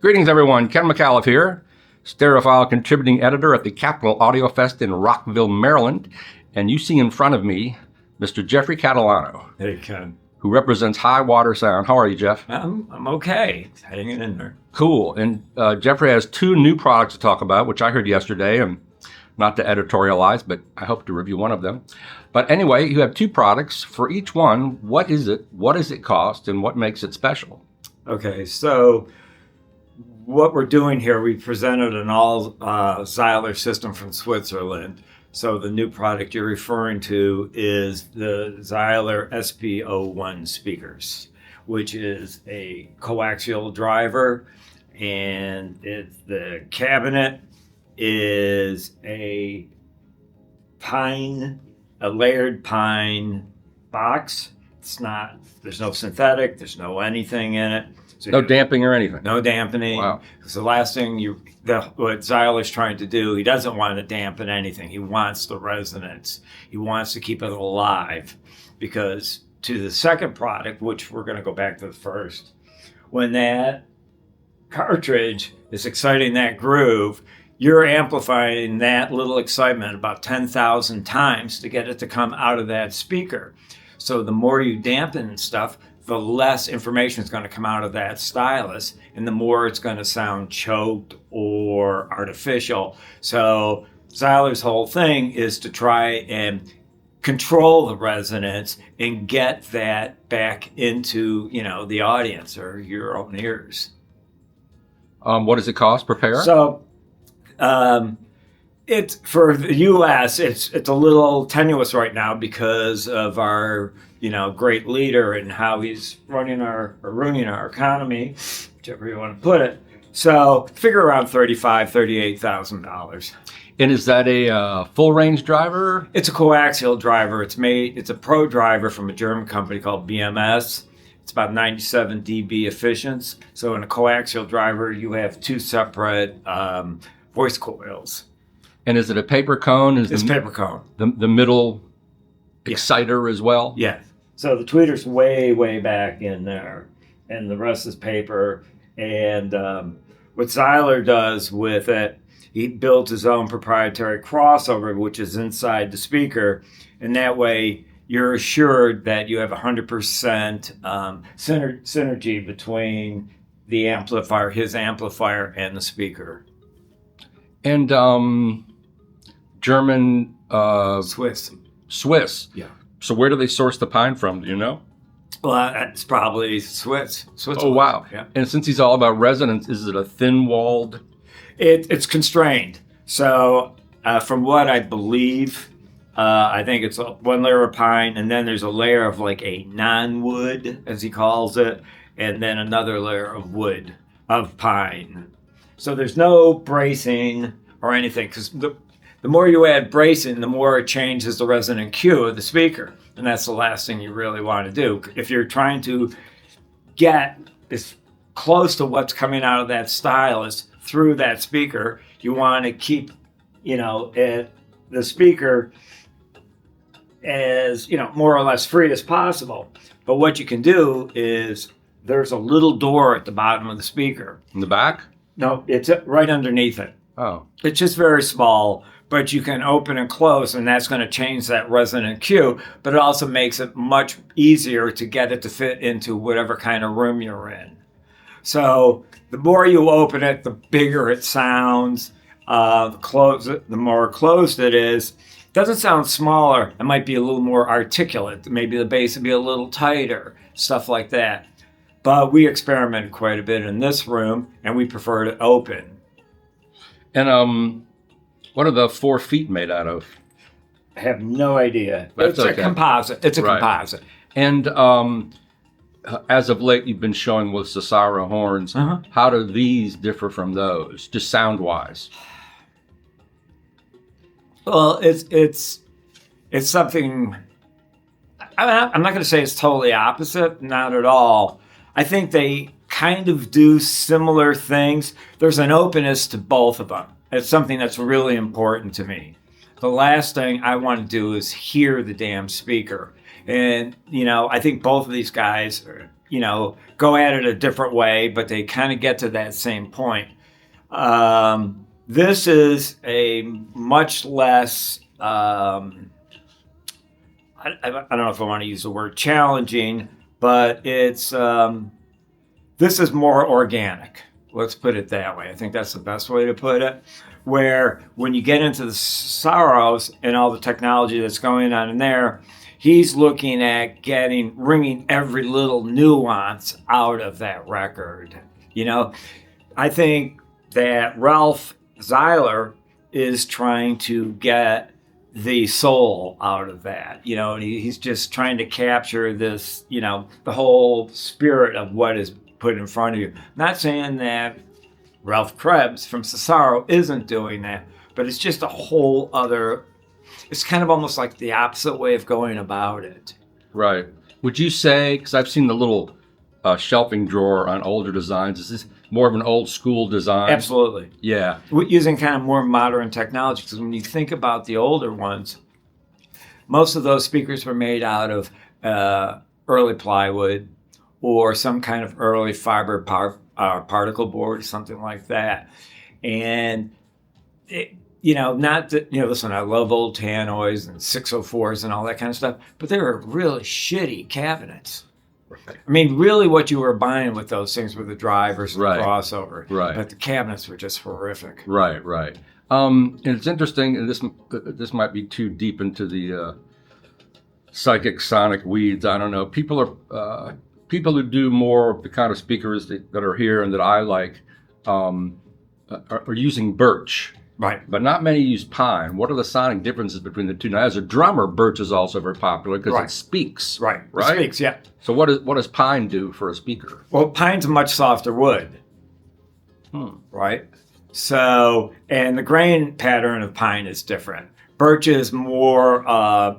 Greetings, everyone. Ken McAuliffe here, Stereophile contributing editor at the Catalano Audiofest in Rockville, Maryland. And you see in front of me Mr. Jeffrey Catalano. Hey, Ken. Who represents High Water Sound. How are you, Jeff? I'm okay. Hanging in there. Cool. And Jeffrey has two new products to talk about, which I heard yesterday, and not to editorialize, but I hope to review one of them. But anyway, you have two products. For each one, what is it? What does it cost? And what makes it special? Okay, so what we're doing here, we presented an all Xyler system from Switzerland. So the new product you're referring to is the Xyler SP1 speakers, which is a coaxial driver, and the cabinet is a layered pine box. There's no synthetic, there's no anything in it. So no damping or anything? No dampening. Wow. Because the last thing what Xyler's trying to do, he doesn't want to dampen anything. He wants the resonance. He wants to keep it alive. Because to the second product, which we're going to go back to the first, when that cartridge is exciting that groove, you're amplifying that little excitement about 10,000 times to get it to come out of that speaker. So the more you dampen stuff, the less information is going to come out of that stylus, and the more it's going to sound choked or artificial. So Xyler's whole thing is to try and control the resonance and get that back into, the audience or your own ears. What does it cost per pair? So it's for the U.S. It's a little tenuous right now because of our great leader and how he's ruining our economy, whichever you want to put it. So figure around $38,000. And is that a full range driver? It's a coaxial driver. It's a pro driver from a German company called BMS. It's about 97 dB efficient. So in a coaxial driver, you have two separate voice coils. And is it a paper cone? It's paper cone. The middle exciter as well? Yeah. So the tweeter's way, way back in there, and the rest is paper. And what Xyler does with it, he built his own proprietary crossover, which is inside the speaker. And that way you're assured that you have 100% synergy between the amplifier, his amplifier, and the speaker. And German... Swiss. Yeah. So where do they source the pine from? Do you know? Well, it's probably Switzerland. Oh, wow. Yeah. And since he's all about resonance, is it a thin-walled? It's constrained. So from what I believe, I think it's one layer of pine, and then there's a layer of like a non-wood, as he calls it, and then another layer of wood, of pine. So there's no bracing or anything, because the more you add bracing, the more it changes the resonant Q of the speaker. And that's the last thing you really want to do. If you're trying to get as close to what's coming out of that stylus through that speaker, you want to keep, the speaker as, more or less free as possible. But what you can do is there's a little door at the bottom of the speaker. In the back? No, it's right underneath it. Oh. It's just very small, but you can open and close, and that's going to change that resonant Q, but it also makes it much easier to get it to fit into whatever kind of room you're in. So the more you open it, the bigger it sounds. The more closed it is. It doesn't sound smaller. It might be a little more articulate. Maybe the bass would be a little tighter, stuff like that. But we experimented quite a bit in this room, and we prefer to open. And what are the 4 feet made out of? I have no idea. That's a composite. It's a composite. And as of late, you've been showing with Cesaro horns. Uh-huh. How do these differ from those, just sound-wise? Well, it's something. I'm not going to say it's totally opposite. Not at all. I think they kind of do similar things. There's an openness to both of them. It's something that's really important to me. The last thing I want to do is hear the damn speaker. And, I think both of these guys go at it a different way, but they kind of get to that same point. This is a much less, I don't know if I want to use the word challenging, but it's, this is more organic. Let's put it that way. I think that's the best way to put it. Where when you get into the Saros and all the technology that's going on in there, he's looking at wringing every little nuance out of that record. I think that Ralph Xyler is trying to get the soul out of that, and he's just trying to capture this, the whole spirit of what is put in front of you. Not saying that Ralph Krebs from Cesaro isn't doing that, but it's just a whole other, it's kind of almost like the opposite way of going about it. Right. Would you say, because I've seen the little shelving drawer on older designs, is this more of an old school design? Absolutely. Yeah. We're using kind of more modern technology, because when you think about the older ones, most of those speakers were made out of early plywood or some kind of early fiber particle board, something like that. And, not that, listen, I love old tannoys and 604s and all that kind of stuff, but they were really shitty cabinets. Right. I mean, really what you were buying with those things were the drivers and the crossover. Right. But the cabinets were just horrific. Right. And it's interesting, and this might be too deep into the psychic sonic weeds. I don't know. People who do more of the kind of speakers that are here and that I like are using birch. Right. But not many use pine. What are the sonic differences between the two? Now, as a drummer, birch is also very popular because it speaks. Right. It speaks, yeah. So what does pine do for a speaker? Well, pine's a much softer wood. Right? So, and the grain pattern of pine is different. Birch is more a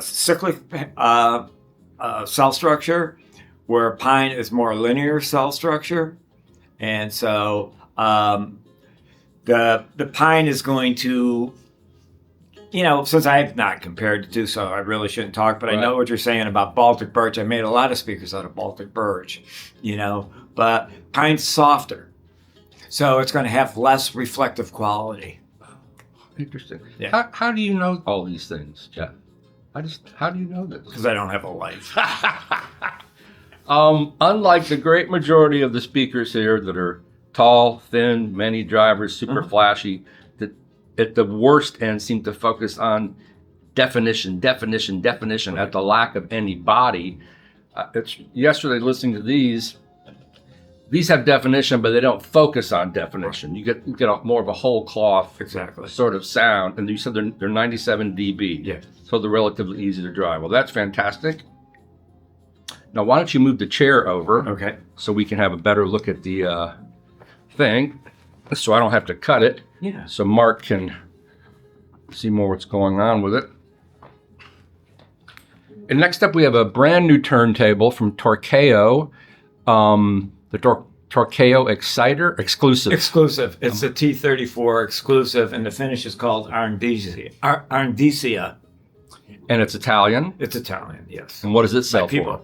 cyclic cell structure, where pine is more linear cell structure. And so the pine is going to, since I've not compared the two, so I really shouldn't talk, but I know what you're saying about Baltic birch. I made a lot of speakers out of Baltic birch, but pine's softer. So it's going to have less reflective quality. Interesting. Yeah. How do you know all these things, Jeff? How do you know this? Because I don't have a life. Unlike the great majority of the speakers here that are tall, thin, many drivers, super flashy, that at the worst end seem to focus on definition at the lack of any body. Yesterday listening to these have definition, but they don't focus on definition. You get more of a whole cloth sort of sound, and you said they're 97 dB. Yeah. So they're relatively easy to drive. Well, that's fantastic. Now, why don't you move the chair over? Okay. So we can have a better look at the thing, so I don't have to cut it. Yeah. So Mark can see more what's going on with it. And next up, we have a brand new turntable from Torquo, the Torquo Exciter Exclusive. Exclusive. It's a T34 exclusive, and the finish is called Arndisia. And it's Italian? It's Italian, yes. And what does it sell for?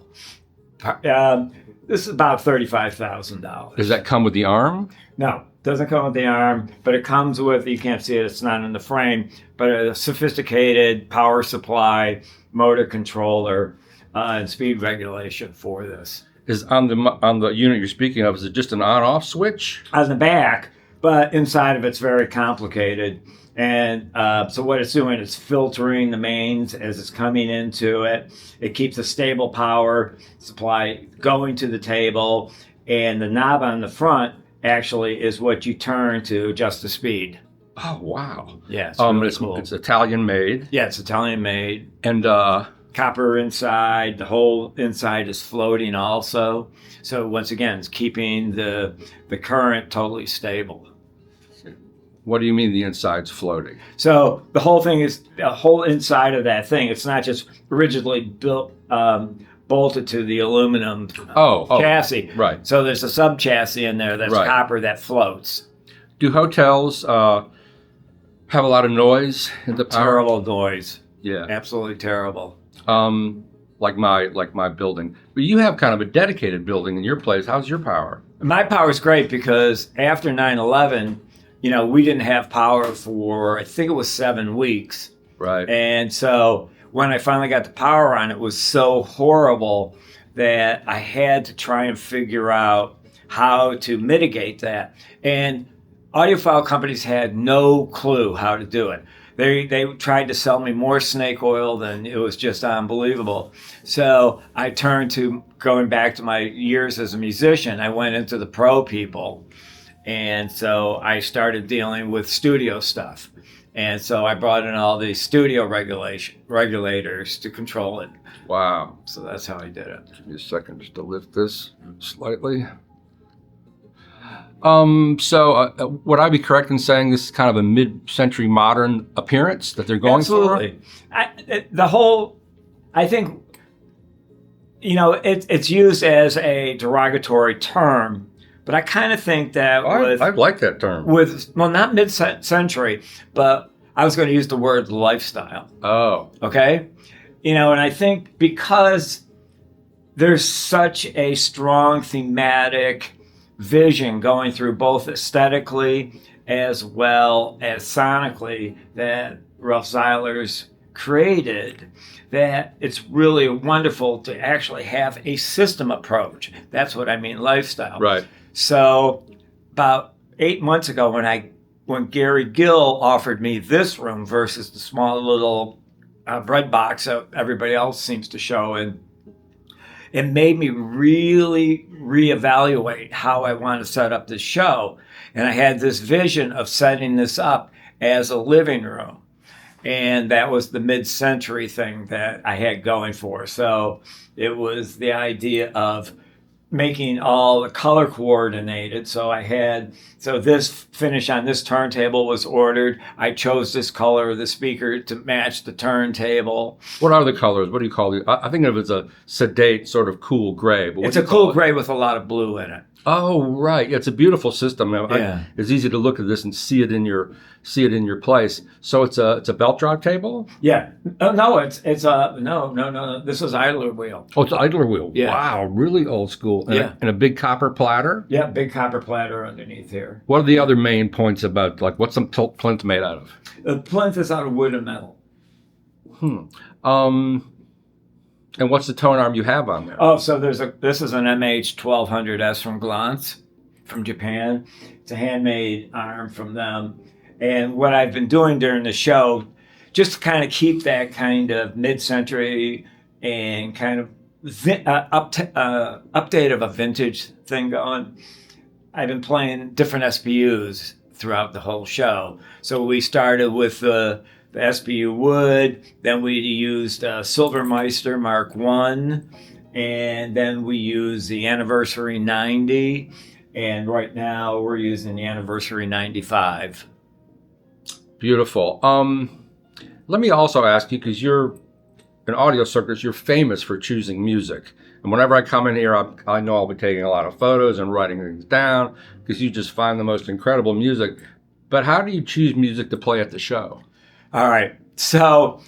This is about $35,000. Does that come with the arm? No, doesn't come with the arm, but it comes with, you can't see it, it's not in the frame, but a sophisticated power supply, motor controller, and speed regulation for this. Is on the unit you're speaking of, is it just an on-off switch? On the back, but inside of it's very complicated. And so what it's doing is filtering the mains as it's coming into it. It keeps a stable power supply going to the table. And the knob on the front actually is what you turn to adjust the speed. Oh, wow. Yeah, it's really cool. It's Italian made. Yeah, it's Italian made. And copper inside. The whole inside is floating also. So once again, it's keeping the current totally stable. What do you mean the inside's floating? So the whole thing is the whole inside of that thing. It's not just rigidly built, bolted to the aluminum chassis. Right. So there's a sub chassis in there that's copper that floats. Do hotels have a lot of noise in the power? Terrible noise. Yeah. Absolutely terrible. like my building. But you have kind of a dedicated building in your place. How's your power? My power is great because after 9/11, we didn't have power for, I think it was 7 weeks. Right. And so when I finally got the power on, it was so horrible that I had to try and figure out how to mitigate that. And audiophile companies had no clue how to do it. They tried to sell me more snake oil than it was just unbelievable. So I turned to going back to my years as a musician. I went into the pro people. And so I started dealing with studio stuff. And so I brought in all these studio regulators to control it. Wow. So that's how I did it. Give me a second just to lift this slightly. Would I be correct in saying this is kind of a mid-century modern appearance that they're going Absolutely. for? I think, it's used as a derogatory term, but I kind of think that I like that term. Not mid-century, but I was going to use the word lifestyle. Oh. Okay? And I think because there's such a strong thematic vision going through both aesthetically as well as sonically that Ralph Xyler's created, that it's really wonderful to actually have a system approach. That's what I mean, lifestyle. Right. So about 8 months ago when Gary Gill offered me this room versus the small little bread box that everybody else seems to show in, it made me really reevaluate how I want to set up this show. And I had this vision of setting this up as a living room. And that was the mid-century thing that I had going for. So it was the idea of making all the color coordinated. So this finish on this turntable was ordered. I chose this color of the speaker to match the turntable. What are the colors? What do you call it? I think of it as a sedate, sort of cool gray. But it's a cool gray with a lot of blue in it. Oh, right. Yeah, it's a beautiful system. It's easy to look at this and see it in your place. So it's a belt drive table? Yeah. No, it's no. This is idler wheel. Oh, it's an idler wheel. Yeah. Wow, really old school. And a big copper platter? Yeah, big copper platter underneath here. What are the other main points about, what's some plinth made out of? The plinth is out of wood and metal. And what's the tone arm you have on there? Oh, so this is an MH1200S from Glance, from Japan. It's a handmade arm from them. And what I've been doing during the show, just to kind of keep that kind of mid-century and kind of update of a vintage thing going, I've been playing different SPUs throughout the whole show. So we started with the SPU wood, then we used Silvermeister Mark I, and then we used the Anniversary 90, and right now we're using the Anniversary 95. Beautiful. Let me also ask you, because you're in audio circuits, you're famous for choosing music. And whenever I come in here, I know I'll be taking a lot of photos and writing things down, because you just find the most incredible music. But how do you choose music to play at the show? All right. So,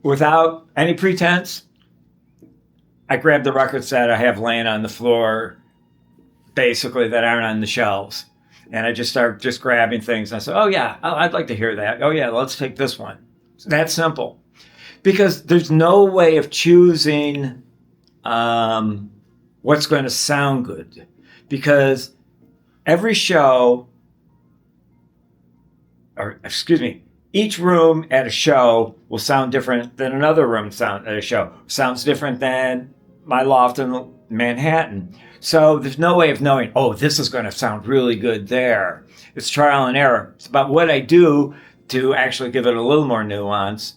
without any pretense, I grab the records that I have laying on the floor, basically, that aren't on the shelves. And I just start grabbing things. And I say, oh, yeah, I'd like to hear that. Oh, yeah, let's take this one. It's that simple. Because there's no way of choosing what's going to sound good. Because every show... each room at a show will sound different than another room at a show. Sounds different than my loft in Manhattan. So there's no way of knowing, oh, this is going to sound really good there. It's trial and error. It's about what I do to actually give it a little more nuance.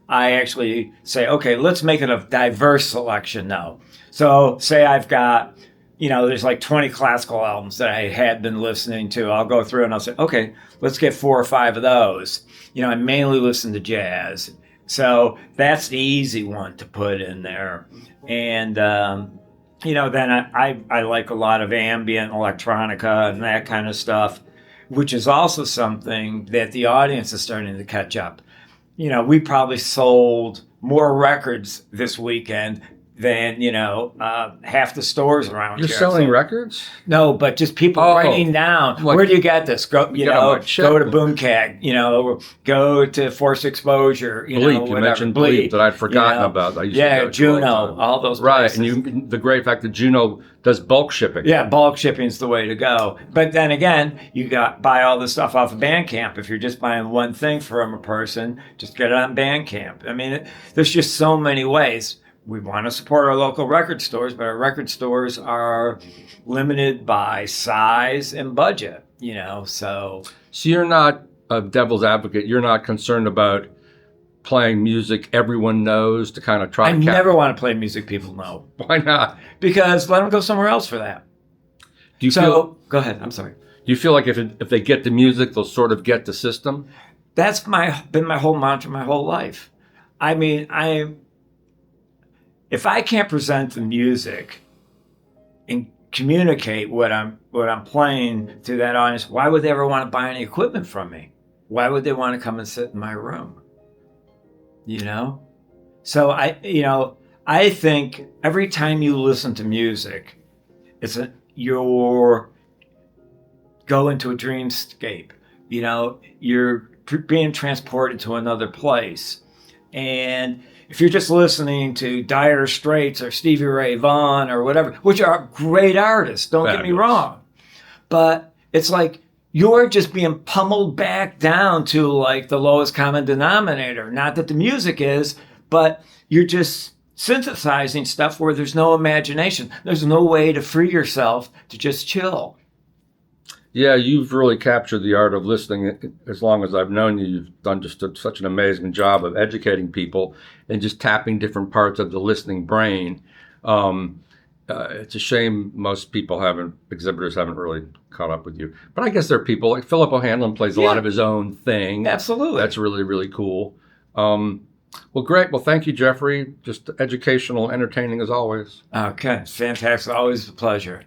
I actually say, okay, let's make it a diverse selection now. So say I've got, there's like 20 classical albums that I had been listening to. I'll go through and I'll say, okay, let's get 4 or 5 of those. I mainly listen to jazz. So that's the easy one to put in there. And, then I like a lot of ambient electronica and that kind of stuff, which is also something that the audience is starting to catch up. we probably sold more records this weekend than half the stores around You're here. selling records? No, but just people writing down. Like, where do you get this? Go, on my chip. go to Boomcag. Go to Forced Exposure. Bleep. You mentioned Bleep that I'd forgotten about. I used to go to Juno, all those right, places. and the great fact that Juno does bulk shipping. Yeah, bulk shipping's the way to go. But then again, you buy all the stuff off of Bandcamp. If you're just buying one thing from a person, just get it on Bandcamp. I mean, there's just so many ways. We want to support our local record stores, but our record stores are limited by size and budget, so. So you're not a devil's advocate. You're not concerned about playing music everyone knows to kind of try I never want to play music people know. Why not? Because let them go somewhere else for that. Do you feel? Go ahead. I'm sorry. Do you feel like if they get the music, they'll sort of get the system? That's been my whole mantra my whole life. I mean, if I can't present the music and communicate what I'm playing to that audience, why would they ever want to buy any equipment from me? Why would they want to come and sit in my room? So I think every time you listen to music, you're go into a dreamscape. You're being transported to another place. And if you're just listening to Dire Straits or Stevie Ray Vaughan or whatever, which are great artists, don't get me wrong, but it's like you're just being pummeled back down to like the lowest common denominator. Not that the music is, but you're just synthesizing stuff where there's no imagination. There's no way to free yourself to just chill. Yeah, you've really captured the art of listening. As long as I've known you, you've done just such an amazing job of educating people and just tapping different parts of the listening brain. It's a shame most exhibitors haven't really caught up with you. But I guess there are people like Philip O'Hanlon plays a lot of his own thing. Absolutely. That's really, really cool. Well, great. Well, thank you, Jeffrey. Just educational, entertaining as always. Okay, fantastic. Always a pleasure.